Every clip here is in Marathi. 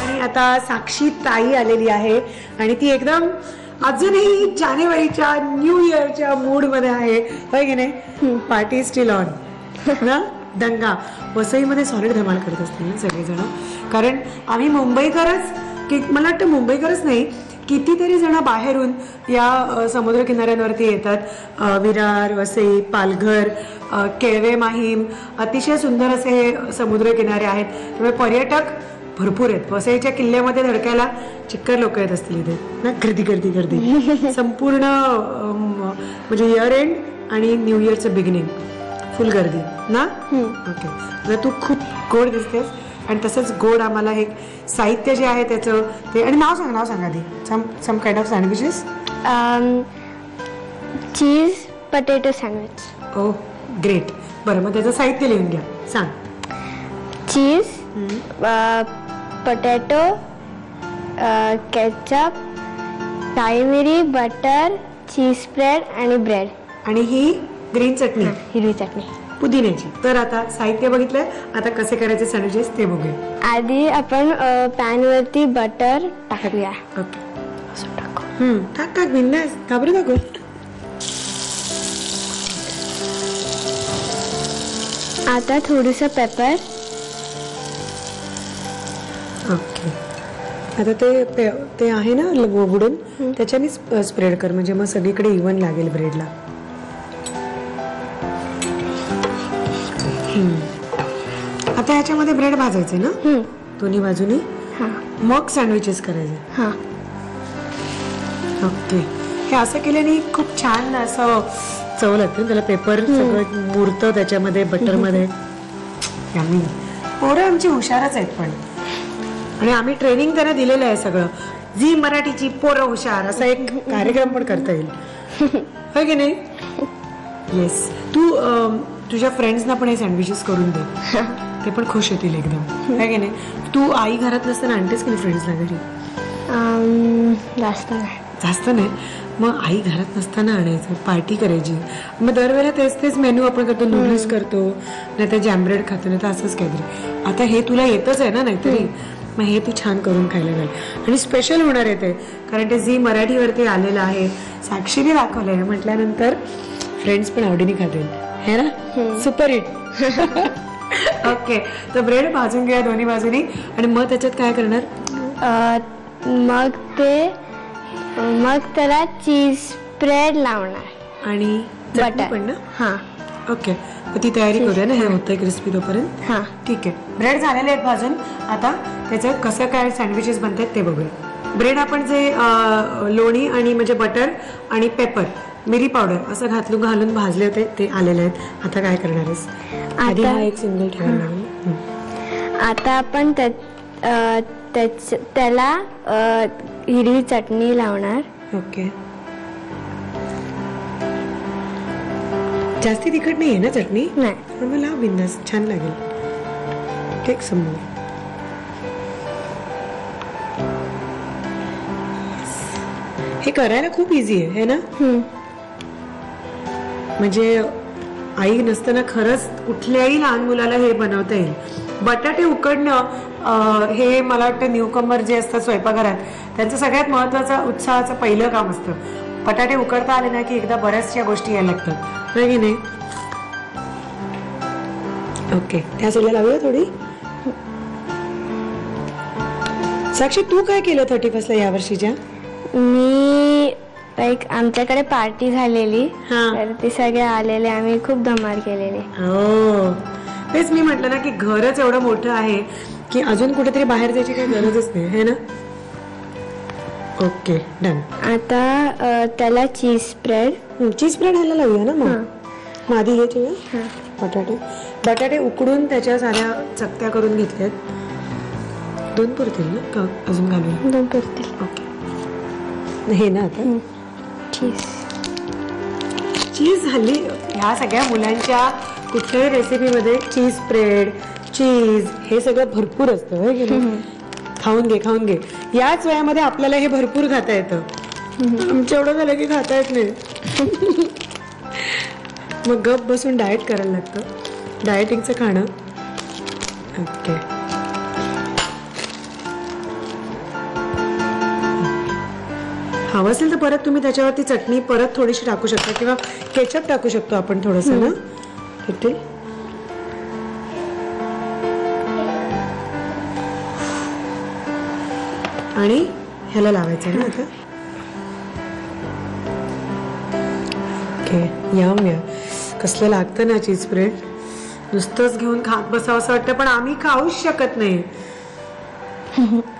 आणि आता साक्षी ताई आलेली आहे आणि ती एकदम अजूनही जानेवारीच्या न्यू इयरच्या मूड मध्ये आहे, होय की नाही? पार्टी स्टिल ऑन ना. दंगा वसईमध्ये सॉलिड धमाल करत असतील ना सगळेजण, कारण आम्ही मुंबईकरच की मला वाटतं मुंबईकरच नाही, कितीतरी जण बाहेरून या समुद्र किनाऱ्यांवरती येतात. विरार, वसई, पालघर, केळवे, माहीम अतिशय सुंदर असे हे समुद्र किनारे आहेत. त्यामुळे पर्यटक भरपूर आहेत. वसईच्या किल्ल्यामध्ये धडकायला चिक्कर लोक येत असतील इथे ना. गर्दी गर्दी गर्दी संपूर्ण म्हणजे इयर एंड आणि न्यू इयरचं बिगिनिंग फुल गर्दी ना. ओके, तर तू खूप गोड दिसतेस आणि तसंच गोड आम्हाला हे साहित्य जे आहे त्याचं ते, आणि नाव सांग आधी. Some kind of sandwiches. Cheese potato sandwich. Oh great. बरं, मग त्याचं साहित्य लिहून घ्या, सांग. चीज, पोटॅटो, केचप, काळी मिरी, बटर, चीज स्प्रेड आणि ब्रेड. आणि ही ग्रीन चटणी, हिरवी चटणी पुदिन्याची. तर आता साहित्य बघितलंय, आता कसे करायचे सँडविचेस ते बघूया. आधी आपण पॅन वरती बटर टाकूया. ओके, टाक बिंदास, घाबरू नको. आता थोडंसं पेपर. ओके, आता ते आहे ना उघडून त्याच्याने स्प्रेड कर, म्हणजे मग सगळीकडे इव्हन लागेल ब्रेडला. आता ह्याच्यामध्ये ब्रेड भाजायचे ना दोन्ही बाजूनी, मग सँडविचेस करायचे. ओके, हे असं केल्याने खूप छान असं चव लागते त्याला. पेपर सगळं मुरतं त्याच्यामध्ये बटरमध्ये. आम्ही पोरं आमची हुशारच आहेत पण, आणि आम्ही ट्रेनिंग त्यांना दिलेलं आहे सगळं. झी मराठीची पोरं हुशार असा एक कार्यक्रम पण करता येईल, होय की नाही? येस. तू तुझ्या फ्रेंड्सना पण हे सँडविचेस करून दे, ते पण खुश होतील एकदम, होय की नाही? तू आई घरात नसताना आणतेस की नाही फ्रेंड्सला घरी? जास्त नाही. मग आई घरात नसताना आणायचं, पार्टी करायची. मग दरवेळेला तेच मेनू आपण करतो. नूडल्स करतो, नाही तर जॅम ब्रेड खातो, नाही तर असंच काहीतरी. आता हे तुला येतच आहे ना नाहीतरी, मग हे तू छान करून खायला घाल. आणि स्पेशल होणार आहे ते, कारण ते झी मराठीवरती आलेलं आहे, साक्षीने दाखवलंय म्हटल्यानंतर फ्रेंड्स पण आवडीने खातील, है ना? Super hit. ओके, तर ब्रेड भाजून घ्या दोन्ही बाजूनी, आणि मग त्याच्यात काय करणार? मग त्याला चीज स्प्रेड लावणार आणि बटर पण ना. हां, ओके, मग ती तयारी करूया ना, हे होतंय क्रिस्पी तोपर्यंत. हां, ठीक आहे. ब्रेड झालेले आहेत भाजून, आता त्याचं कसं काय सँडविचेस बनतात ते बघूया. ब्रेड आपण जे लोणी आणि म्हणजे बटर आणि पेपर, मिरी पावडर असं घालून भाजले होते ते आलेले आहेत. आता काय करणार आहेस? आधी हा एक सिंगल ठेवायला लागेल. आता आपण त्याला हिरवी चटणी लावणार. ओके, जास्ती तिखट नाही आहे ना चटणी? नाही. मला बिंदास छान लागेल. ठीक, समोर. हे करायला खूप इझी आहे, है ना? म्हणजे आई नसताना खरंच कुठल्याही लहान मुलाला हे बनवता येईल. बटाटे उकडणं हे मला वाटतं न्यूकमर जे असतात स्वयंपाकघरात त्यांचं सगळ्यात महत्वाचं उत्साहाचं पहिलं काम असतं. बटाटे उकडता आले ना की एकदा बऱ्याचशा गोष्टी यायला लागतात, नाही की नाही? ओके, त्या साईडला लावूया थोडी. साक्षी, तू काय केलं 31 ला यावर्षीच्या? मी आमच्याकडे पार्टी झालेली, तर ते सगळे आलेले, आम्ही खूप धमाल केलेली. हो, तेच मी म्हटलं ना की घरच एवढं मोठं आहे की अजून कुठेतरी बाहेर जायची काही गरजच नाही, है ना? Okay, done. आता त्याला चीज स्प्रेड ह्याला लावूया ना. मग आधी घ्यायचे बटाटे उकडून त्याच्या साऱ्या चकत्या करून घेतल्यात. 2 पुरतील ना का अजून घालूया? 2 पुरतील. ओके, हे ना. आता चीज हल्ली ह्या सगळ्या मुलांच्या कुठल्याही रेसिपीमध्ये चीज स्प्रेड, चीज हे सगळं भरपूर असतं. खाऊन घे. याच वयामध्ये आपल्याला हे भरपूर खाता येतं. आमच्या एवढं झालं की खाता येत नाही. मग गप बसून डाएट करायला लागतं. डाएटिंगचं खाणं ओके. हवं असेल तर परत तुम्ही त्याच्यावरती चटणी परत थोडीशी टाकू शकता किंवा केचप टाकू शकतो आपण थोडंसं ना किती. आणि ह्याला लावायचं ना आता. ओके. यम या कसलं लागतं ना चीज ब्रेड. नुसतंच घेऊन खात बसावं असं वाटतं पण आम्ही खाऊच शकत नाही.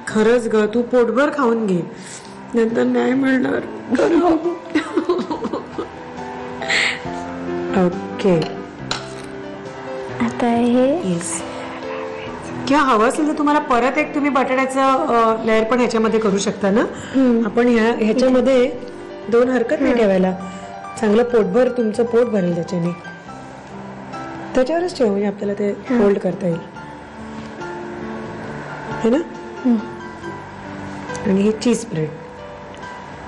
खरंच ग तू पोटभर खाऊन घे नंतर नाही म्हणणार. ओके. आता हे किंवा हवं असेल तर तुम्हाला परत एक तुम्ही बटाट्याचं लेअर पण ह्याच्यामध्ये करू शकता ना. आपण ह्याच्यामध्ये 2 हरकत नाही ठेवायला. चांगलं पोटभर तुमचं पोट भरेल त्याच्याने. त्याच्यावरच ठेवू म्हणजे आपल्याला ते फोल्ड करता येईल है ना. आणि हे cheese bread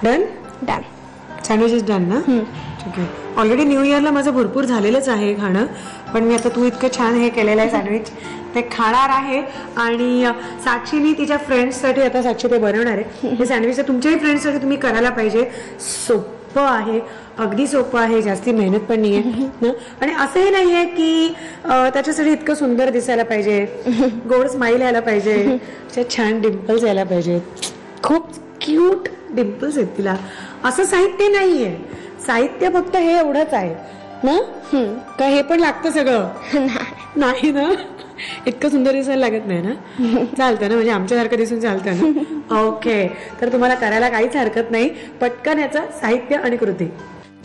done. Done. Sandwiches done ना. ठीक आहे. ऑलरेडी न्यू इयरला माझं भरपूर झालेलंच आहे खाणं पण मी आता तू इतकं छान हे केलेलं आहे सँडविच ते खाणार आहे. आणि साक्षीने तिच्या फ्रेंड्ससाठी आता साक्षी ते बनवणार आहे. हे सँडविच तुमच्याही फ्रेंड्ससाठी तुम्ही करायला पाहिजे. सोपं आहे अगदी सोपं आहे जास्ती मेहनत पण नाही आहे. आणि असंही नाही आहे की त्याच्यासाठी इतकं सुंदर दिसायला पाहिजे गोड स्माईल यायला पाहिजे छान डिम्पल्स यायला पाहिजे. खूप क्यूट डिम्पल्स आहेत तिला. असं साहित्य नाहीये. साहित्य फक्त हे एवढंच आहे ना. का हे पण लागतं सगळं नाही ना. इतकं सुंदर दिसायला लागत नाही ना. चालतं ना म्हणजे आमच्यासारखं दिसून चालतं ना. ओके. तर तुम्हाला करायला काहीच हरकत नाही. पटकन याचं साहित्य आणि कृती.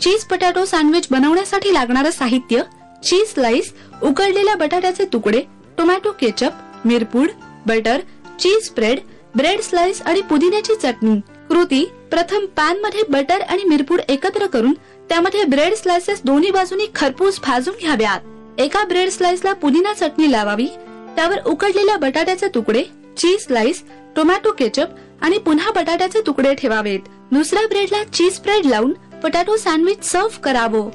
चीज पोटॅटो सँडविच बनवण्यासाठी लागणारं साहित्य चीज स्लाइस, उकडलेल्या बटाट्याचे तुकडे, टोमॅटो केचप, मिरपूड, बटर, चीज स्प्रेड, ब्रेड स्लाइस आणि पुदिन्याची चटणी. कृती: प्रथम पॅन मध्ये बटर आणि मिरपूड एकत्र करून त्यामध्ये ब्रेड स्लाइसेस दोन्ही बाजूनी खरपूस भाजून घ्याव्यात. एका ब्रेड स्लाइसला पुदिना चटणी लावावी. त्यावर उकडलेल्या बटाट्याचे तुकडे, चीज स्लाइस, टोमॅटो केचप आणि पुन्हा बटाट्याचे तुकडे ठेवावेत. दुसऱ्या ब्रेडला चीज स्प्रेड लावून पोटॅटो सँडविच सर्व्ह करावं.